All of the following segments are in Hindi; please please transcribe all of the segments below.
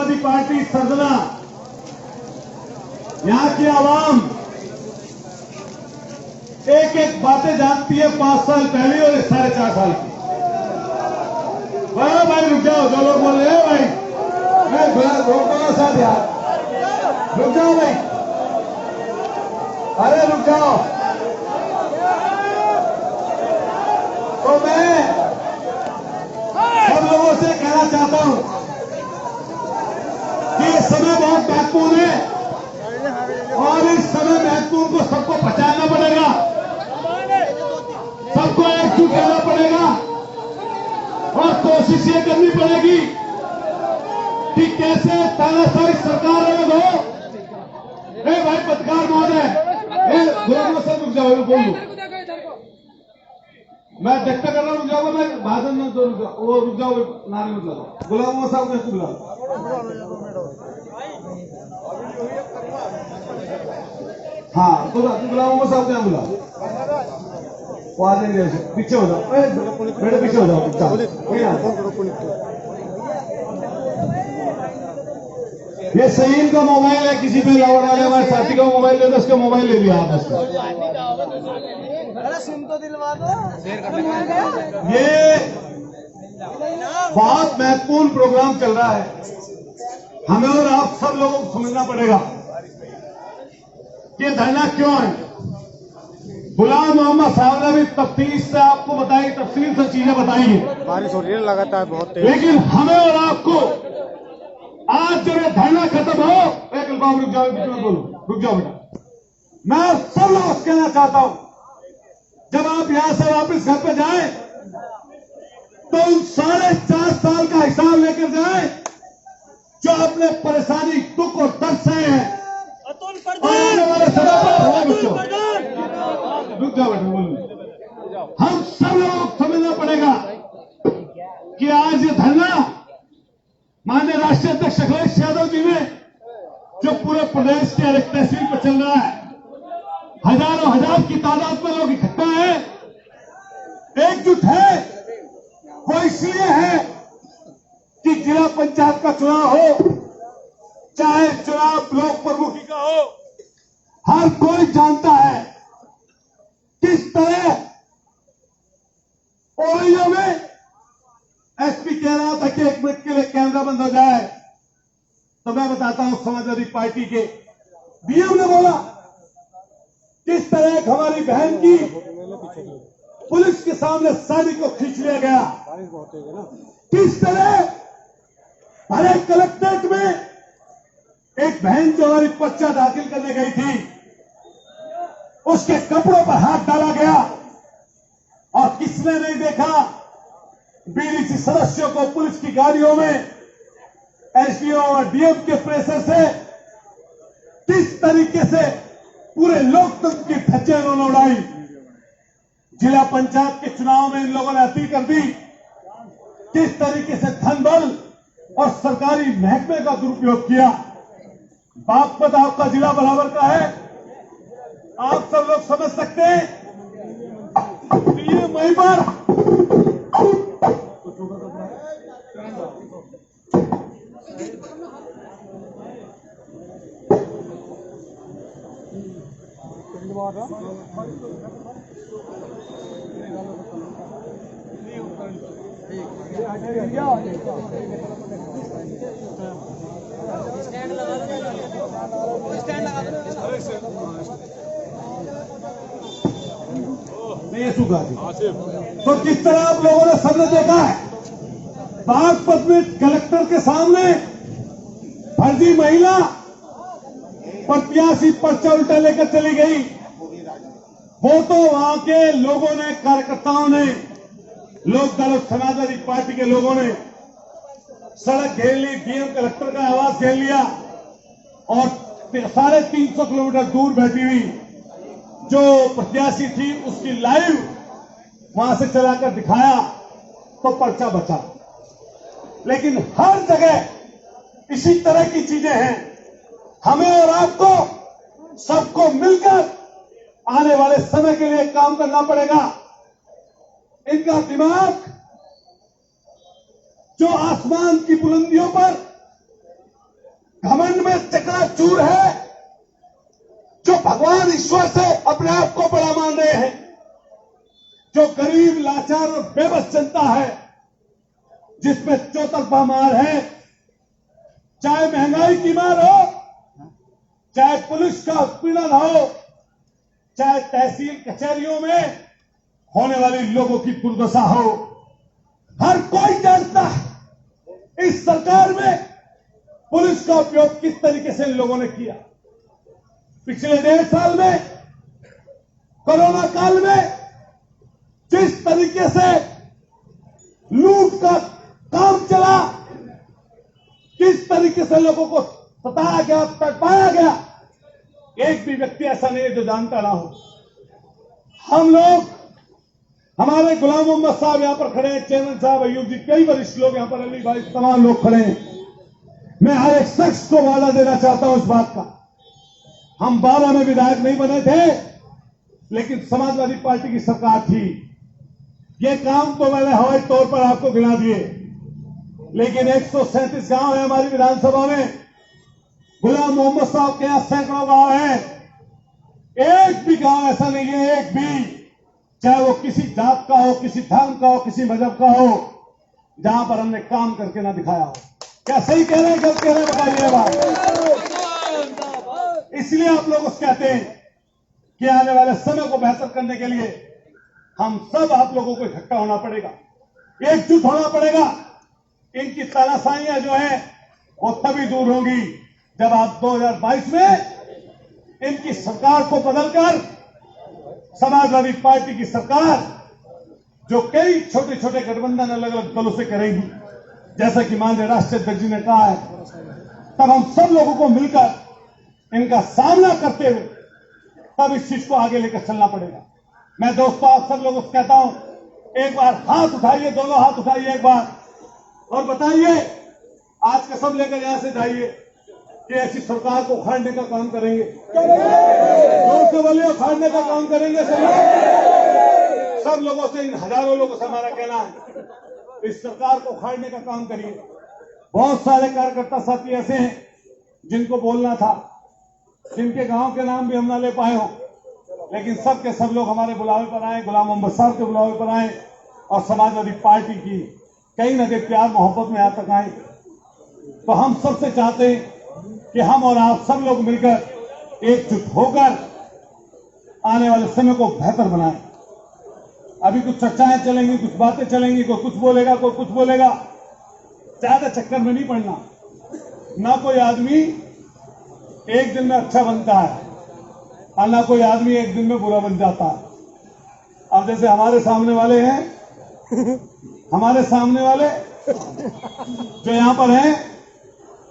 समाजवादी पार्टी सरजना, यहां की आवाम एक एक बातें जानती है 5 साल पहले और 4.5 साल की। भाई रुक जाओ, जो लोग बोल रहे हैं भाई रोको साथ यार, रुक जाओ भाई, अरे रुक जाओ। तो मैं सब लोगों से कहना चाहता हूं कि ये समय बहुत महत्वपूर्ण है और इस समय महत्वपूर्ण को सबको पहचानना पड़ेगा, सबको एकजुट करना पड़ेगा और कोशिश ये करनी पड़ेगी कि कैसे तानाशाही सरकार अलग हो। भाई पत्रकार महोदय, गुलाम साहब रुक जाओ, बोलूं मैं देखता कर रहा हूं, रुक जाओ, मैं भाषण में तो वो रुक जाओ, नारे मत लगाओ। गुलाम साहब को बुलाओ। हाँ तो गुलाम साहब क्या बुलाओ, वो आ जाएंगे, पीछे हो जाओ, बेटे पीछे हो जाओ। ये सहीम का मोबाइल है, किसी पे लावड़ वाले हमारे साथी का मोबाइल ले, तो उसका मोबाइल ले लिया आप उसका। सिम तो दिलवा दो। ये बहुत महत्वपूर्ण प्रोग्राम चल रहा है, हमें और आप सब लोगों को समझना पड़ेगा कि धरना क्यों है। गुलाम मोहम्मद साहब ने भी तफसील से आपको बताई, तफसील से चीजें बताई हैं। बारिश हो रही है लगातार बहुत तेज, लेकिन हमें और आपको आज जब ये धरना खत्म हो, एक बाबू रुक जाओ, बोलो रुक जाओ बेटा, मैं सब लोगों से कहना चाहता हूं, जब आप यहां से वापस घर पे जाएं तो उन 4.5 साल का हिसाब लेकर जाएं जो आपने परेशानी, दुख और दर्द सहे हैं। आने वाले समय पर रुक जाओ बेटा, बोलो। हम सब लोगों को समझना पड़ेगा कि आज ये धरना माननीय राष्ट्रीय अध्यक्ष अखिलेश यादव जी ने जो पूरे प्रदेश के हर एक तहसील पर चल रहा है, हजारों हजार की तादाद में लोग इकट्ठा है, एकजुट है, वो इसलिए है कि जिला पंचायत का चुनाव हो, चाहे चुनाव ब्लॉक प्रमुखी का हो, हर कोई जानता है किस तरह ओलियो में एसपी कह रहा था कि 1 मिनट के लिए कैमरा बंद हो जाए, तो मैं बताता हूं समाजवादी पार्टी के डीएम ने बोला किस तरह एक हमारी बहन की पुलिस के सामने साड़ी को खींच लिया गया, किस तरह हर एक कलेक्ट्रेट में एक बहन जो हमारी पर्चा दाखिल करने गई थी उसके कपड़ों पर हाथ डाला गया और किसने नहीं देखा, बीडीसी सदस्यों को पुलिस की गाड़ियों में एसडीओ और डीएम के प्रेशर से किस तरीके से पूरे लोकतंत्र की धज्जियां उन्होंने उड़ाई। जिला पंचायत के चुनाव में इन लोगों ने अपील कर दी, किस तरीके से धन बल और सरकारी महकमे का दुरुपयोग किया। बागपत आपका जिला बराबर का है, आप सब लोग समझ सकते हैं कि ये वहीं पर नहीं सुखा थी। तो किस तरह आप लोगों ने सबने देखा है, बागपत में कलेक्टर के सामने फर्जी महिला प्रत्याशी पर्चा उल्टा लेकर चली गई। वो तो वहां के लोगों ने, कार्यकर्ताओं ने, लोक दल समाजवादी पार्टी के लोगों ने सड़क घेर ली, डीएम कलेक्टर का आवास घेर लिया और 350 किलोमीटर दूर बैठी हुई जो प्रत्याशी थी उसकी लाइव वहां से चलाकर दिखाया तो पर्चा बचा। लेकिन हर जगह इसी तरह की चीजें हैं। हमें और आपको सबको मिलकर आने वाले समय के लिए काम करना पड़ेगा। इनका दिमाग जो आसमान की बुलंदियों पर ईश्वर से अपने आप को बड़ा मान रहे हैं। जो गरीब, लाचार और बेबस जनता है, जिसमें चौतरफा मार है, चाहे महंगाई की मार हो, चाहे पुलिस का उत्पीड़न हो, चाहे तहसील कचहरियों में होने वाली लोगों की दुर्दशा हो, हर कोई जानता है इस सरकार में पुलिस का उपयोग किस तरीके से इन लोगों ने किया। पिछले 1.5 साल में, कोरोना काल में जिस तरीके से लूट का काम चला, किस तरीके से लोगों को सताया गया, तड़पाया गया, एक भी व्यक्ति ऐसा नहीं है जो जानता ना हो। हम लोग, हमारे गुलाम मोहम्मद साहब यहां पर खड़े हैं, चेयरमैन साहब, अयूब जी, कई वरिष्ठ लोग यहां पर, अली भाई, तमाम लोग खड़े हैं। मैं हर एक शख्स को वादा देना चाहता हूं इस बात का। हम 12 में विधायक नहीं बने थे, लेकिन समाजवादी पार्टी की सरकार थी। ये काम तो मैंने हवाई तौर पर आपको गिना दिए, लेकिन 137 गांव है हमारी विधानसभा में। गुलाम मोहम्मद साहब के यहां सैकड़ों गांव हैं। एक भी गांव ऐसा नहीं है, एक भी, चाहे वो किसी जात का हो, किसी धर्म का हो, किसी मजहब का हो, जहां पर हमने काम करके ना दिखाया हो। क्या सही कह रहे हैं, गलत कह रहे हैं, बताइए बात। इसलिए आप लोग उस कहते हैं कि आने वाले समय को बेहतर करने के लिए हम सब आप लोगों को इकट्ठा होना पड़ेगा, एकजुट होना पड़ेगा। इनकी तानाशाहियां जो है वो तभी दूर होंगी जब आप 2022 में इनकी सरकार को बदलकर समाजवादी पार्टी की सरकार, जो कई छोटे छोटे गठबंधन अलग अलग दलों से करेगी, जैसा कि माननीय राष्ट्रीय अध्यक्ष जी ने कहा है, तब हम सब लोगों को मिलकर इनका सामना करते हुए तब इस चीज को आगे लेकर चलना पड़ेगा। मैं दोस्तों आप सब लोगों को कहता हूं, एक बार हाथ उठाइए, दोनों हाथ उठाइए एक बार, और बताइए, आज कसम लेकर यहां से जाइए कि ऐसी सरकार को उखाड़ने का काम करेंगे। जोर से बोलिए, उखाड़ने का काम करेंगे सब लोगों से, इन हजारों लोगों से हमारा कहना है, इस सरकार को उखाड़ने का काम करिए। बहुत सारे कार्यकर्ता साथी ऐसे हैं जिनको बोलना था, जिनके गांव के नाम भी हम ना ले पाए हो, लेकिन सब के सब लोग हमारे बुलावे पर आए, गुलाम मोहम्मद साहब के बुलावे पर आए, और समाजवादी पार्टी की कई न कई प्यार मोहब्बत में यहां तक आए। तो हम सबसे चाहते हैं कि हम और आप सब लोग मिलकर एकजुट होकर आने वाले समय को बेहतर बनाएं। अभी कुछ चर्चाएं चलेंगी, कुछ बातें चलेंगी, कोई कुछ बोलेगा, कोई कुछ बोलेगा, ज्यादा चक्कर में नहीं पड़ना। ना कोई आदमी एक दिन में अच्छा बनता है और ना कोई आदमी एक दिन में बुरा बन जाता है। अब जैसे हमारे सामने वाले हैं, हमारे सामने वाले जो यहां पर हैं,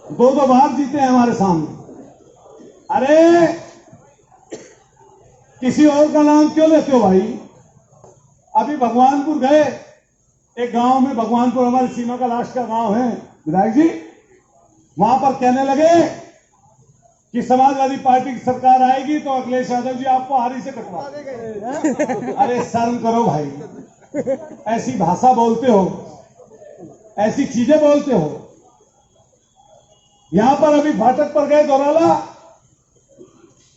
2-2 बार जीते हैं हमारे सामने। अरे किसी और का नाम क्यों लेते हो भाई? अभी भगवानपुर गए, एक गांव में, भगवानपुर हमारी सीमा का लास्ट का गांव है विधायक जी, वहां पर कहने लगे कि समाजवादी पार्टी की सरकार आएगी तो अखिलेश यादव जी आपको हारी से कटवा देंगे। अरे शर्म करो भाई, ऐसी भाषा बोलते हो, ऐसी चीजें बोलते हो। यहां पर अभी फाटक पर गए दौराला,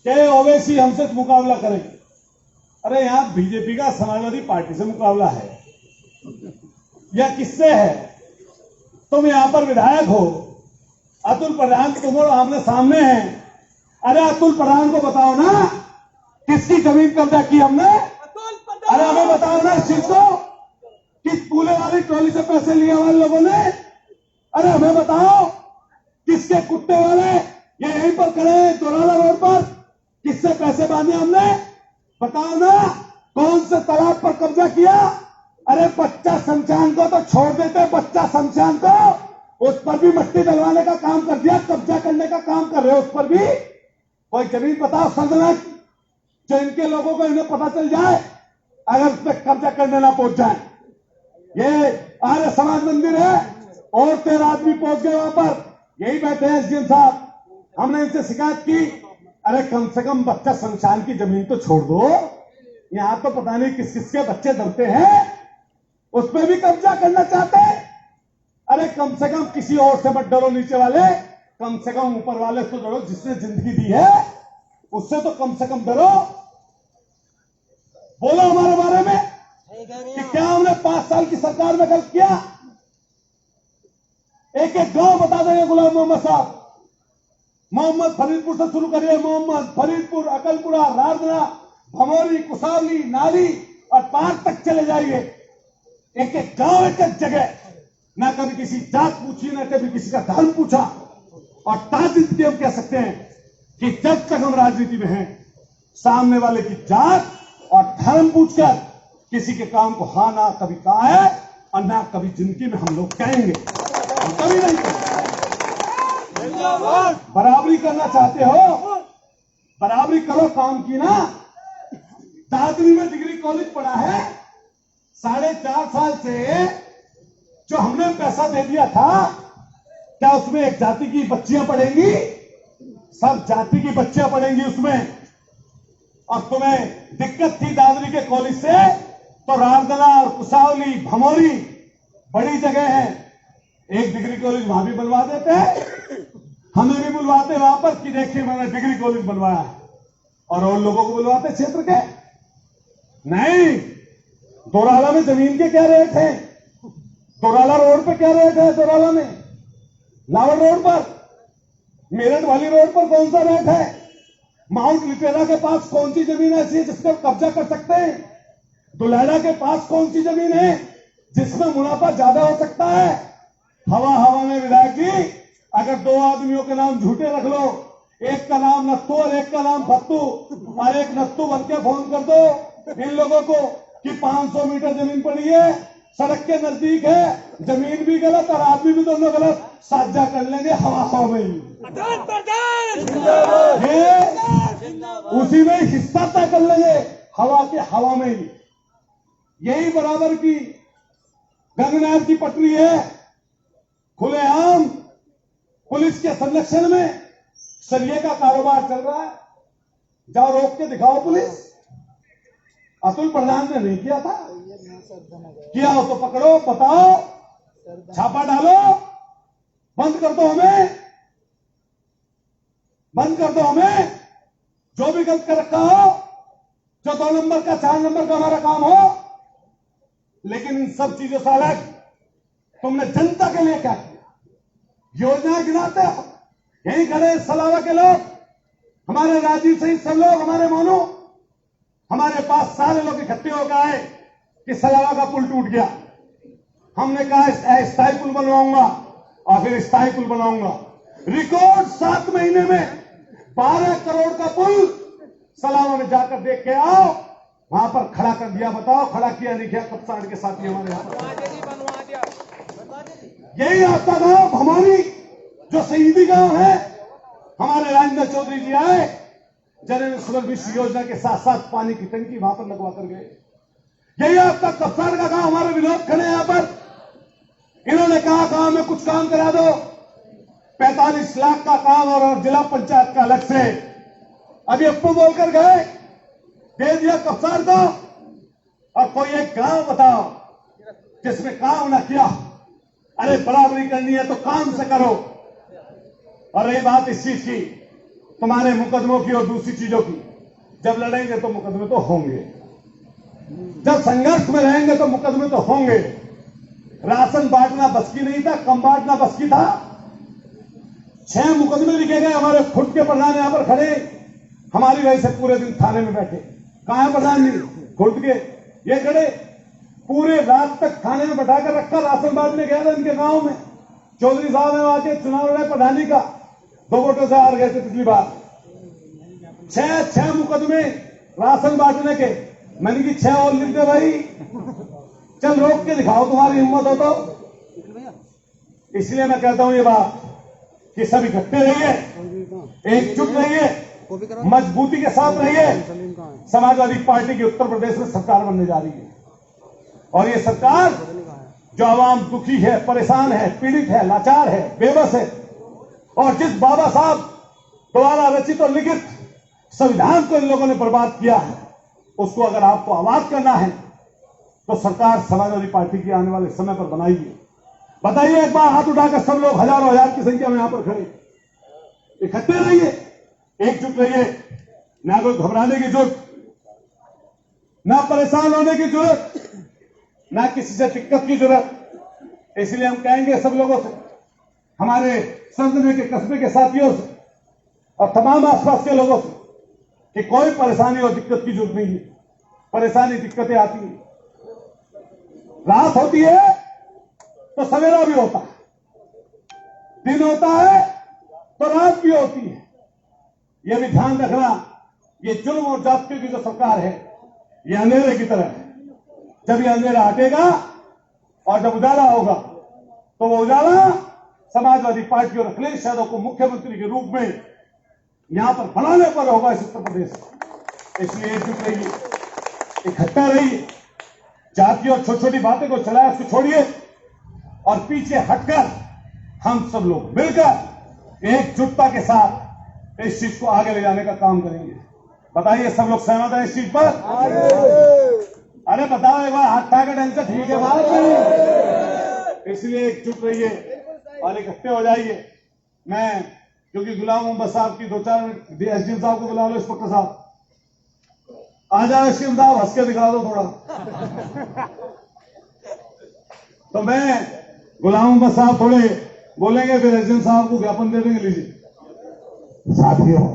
कहे ओवैसी हमसे मुकाबला करेंगे। अरे यहां बीजेपी का समाजवादी पार्टी से मुकाबला है या किससे है? तुम यहां पर विधायक हो, अतुल प्रधान तुम और आमने सामने हैं। अरे अतुल प्रधान को बताओ ना किसकी जमीन कब्जा की हमने? अरे हमें बताओ ना इस चीज को, किस पूले वाली ट्रॉली से पैसे लिए हमारे लोगों ने? अरे हमें बताओ, किसके कुत्ते वाले ये यहीं पर खड़े हैं दोराला रोड पर, किससे पैसे बांधे हमने? बताओ ना, कौन से तालाब पर कब्जा किया? अरे बच्चा शमशान को तो छोड़ देते, बच्चा शमशान को, उस पर भी मट्टी डलवाने का काम कर दिया, कब्जा करने का काम कर रहे हो उस पर भी। कोई जमीन बताओ सल्तनत, जो इनके लोगों को इन्हें पता चल जाए, अगर उस पर कब्जा करने ना पहुंच जाए। ये आर्य समाज मंदिर है, और 13 आदमी पहुंच गए वहां पर, यही बैठे हैं एसडीएम साहब। हमने इनसे शिकायत की, अरे कम से कम बच्चा शमशान की जमीन तो छोड़ दो, यहां तो पता नहीं किस किस के बच्चे दबते हैं, उस पर भी कब्जा करना चाहते हैं। अरे कम से कम किसी और से मत डरो नीचे वाले, कम से कम ऊपर वाले से डरो जिसने जिंदगी दी है, उससे तो कम से कम डरो। बोलो हमारे बारे में कि क्या हमने 5 साल की सरकार में गलत किया। एक एक गांव बता देंगे गुलाम मोहम्मद साहब। मोहम्मद फरीदपुर से शुरू करिए, मोहम्मद फरीदपुर, अकलपुरा, रारदरा, भमोरी, कुसावली, नाली और पार तक चले जाइए। एक एक गांव, एक एक जगह, ना कभी किसी जात पूछी, ना कभी किसी का धर्म पूछा। और ताजुब हम कह सकते हैं कि जब तक हम राजनीति में हैं, सामने वाले की जात और धर्म पूछकर किसी के काम को हाँ ना कभी कहा है और ना कभी जिंदगी में हम लोग कहेंगे, हम कभी नहीं कहेंगे। बराबरी करना चाहते हो, बराबरी करो काम की ना। दादरी में डिग्री कॉलेज पढ़ा है, 4.5 साल से जो हमने पैसा दे दिया था, क्या उसमें एक जाति की बच्चियां पढ़ेंगी? सब जाति की बच्चियां पढ़ेंगी उसमें। और तुम्हें दिक्कत थी दादरी के कॉलेज से, तो रारदला और कुसावली, भमोरी बड़ी जगह है, एक डिग्री कॉलेज वहां भी बनवा देते हैं। हमें भी बुलवाते वहां पर कि देखिए मैंने डिग्री कॉलेज बनवाया है, और लोगों को बुलवाते क्षेत्र के नहीं। दोराला में जमीन के क्या रेट है? दोराला रोड पे क्या रेट है? दोराला में, लावड़ रोड पर, मेरठ वाली रोड पर कौन सा रेट है? माउंट लिटेरा के पास कौन सी जमीन ऐसी है जिसका कब्जा कर सकते हैं? दुलैड़ा के पास कौन सी जमीन है जिसमें मुनाफा ज्यादा हो सकता है? हवा हवा में विधायक जी, अगर 2 आदमियों के नाम झूठे रख लो, एक का नाम नत्तू और एक का नाम फत्तू, और एक नत्तू बन के फोन कर दो इन लोगों को कि 500 मीटर जमीन पड़ी है, सड़क के नजदीक है, जमीन भी गलत और आदमी भी दोनों गलत, साझा कर लेंगे हवा हवा में ही। उसी में हिस्सा तय कर लेंगे, हवा के हवा में ही। यही बराबर की गंगनहर की पटरी है, खुलेआम पुलिस के संरक्षण में सरिये का कारोबार चल रहा है। जाओ रोक के दिखाओ पुलिस। अतुल प्रधान ने नहीं किया था, किया हो तो पकड़ो, बताओ, छापा डालो, बंद कर दो हमें, बंद कर दो हमें। जो भी गलत कर रखा हो, जो 2 नंबर का 4 नंबर का हमारा काम हो, लेकिन इन सब चीजों से अलग तुमने जनता के लिए क्या किया? योजनाएं गिनाते हो, यही खड़े सलावा के लोग, हमारे राजीव सहित सब लोग, हमारे मोनू, हमारे पास सारे लोग इकट्ठे हो गए कि सलावा का पुल टूट गया। हमने कहा स्थायी पुल बनवाऊंगा और फिर स्थायी पुल बनाऊंगा। रिकॉर्ड 7 महीने में 12 करोड़ का पुल सलावा में जाकर देख के आओ, वहां पर खड़ा कर दिया। बताओ खड़ा किया नहीं किया? कप्तान के साथी हमारे यहां यही आपका गांव भमोरी, जो शहीदी गांव है, हमारे राजेंद्र चौधरी जी आए, जनेश्वर विश्व योजना के साथ साथ पानी की टंकी वहां पर लगवा कर गए। यही आपका कप्तान का गांव, हमारे विनोद खड़े यहां पर, इन्होंने कहा गांव में कुछ काम करा दो, 45 लाख का काम और जिला पंचायत का अलग से। अभी अपू बोलकर गए, दे दिया कप्तान को। और कोई एक गांव बताओ जिसमें काम ना किया। अरे बराबरी करनी है तो काम से करो। और रही बात इस चीज की, तुम्हारे मुकदमों की और दूसरी चीजों की, जब लड़ेंगे तो मुकदमे तो होंगे, जब संघर्ष में रहेंगे तो मुकदमे तो होंगे। राशन बांटना बस की नहीं था, कम बांटना बस की था। 6 मुकदमे लिखे गए। हमारे खुद के प्रधान यहां पर खड़े, हमारी वजह से पूरे दिन थाने में बैठे। कहां है प्रधान जी? खुद के ये खड़े, पूरे रात तक थाने में बैठाकर रखा। राशन बांटने गया था इनके गांव में, चौधरी साहब ने आके चुनाव लड़े प्रधानी का, 2 वोटों से हार गए थे पिछली बार। 6 मुकदमे राशन बांटने के। मैंने की 6 और लिख दे भाई, चल रोक के दिखाओ तुम्हारी हिम्मत हो तो। इसलिए मैं कहता हूं ये बात कि सब इकट्ठे रहिए, एकजुट रहिए, मजबूती के साथ रहिए। समाजवादी पार्टी की उत्तर प्रदेश में सरकार बनने जा रही है, और ये सरकार जो आवाम दुखी है, परेशान है, पीड़ित है, लाचार है, बेबस है, और जिस बाबा साहब द्वारा रचित और लिखित संविधान को इन लोगों ने बर्बाद किया है, उसको अगर आपको आबाद करना है तो सरकार समाजवादी पार्टी की आने वाले समय पर बनाइए। बताइए एक बार हाथ उठाकर सब लोग, हजारों हजार की संख्या में यहां पर खड़े, इकट्ठे रहिए, एकजुट रहिए। ना कोई घबराने की जरूरत, ना परेशान होने की जरूरत, ना किसी से दिक्कत की जरूरत। इसलिए हम कहेंगे सब लोगों से, हमारे संसद के कस्बे के साथियों से और तमाम आसपास के लोगों से कि कोई परेशानी और दिक्कत की जरूरत नहीं है। परेशानी दिक्कतें आती हैं, रात होती है तो सवेरा भी होता है, दिन होता है तो रात भी होती है। यह भी ध्यान रखना, ये जुल्म और जाति की जो सरकार है ये अंधेरे की तरह है। जब ये अंधेरा हटेगा और जब उजाला होगा तो वो उजाला समाजवादी पार्टी और अखिलेश यादव को मुख्यमंत्री के रूप में यहां पर बनाने पर होगा इस उत्तर प्रदेश में। इसलिए एकजुट रहिए, इकट्ठा रहिए, जाति और छोटी छोटी बातें को चलाए उसको छोड़िए और पीछे हटकर हम सब लोग मिलकर एकजुटता के साथ इस चीज को आगे ले जाने का काम करेंगे। बताइए सब लोग सहमत हैं इस चीज पर? अरे बताओ एक बार, हाथ उठा के ढंग से, ठीक है बात नहीं। इसलिए एकजुट रहिए और इकट्ठे हो जाइए। मैं क्योंकि गुलाम मोहम्मद साहब की 2-4 मिनट एसडीएम साहब को बुला लो, इंस्पेक्टर साहब आ जाओ, एसडीएम साहब हंस के दिखा दो थोड़ा। तो मैं गुलाम मोहम्मद साहब थोड़े बोलेंगे, फिर एसडीएम साहब को ज्ञापन दे देंगे। लीजिए साथियों,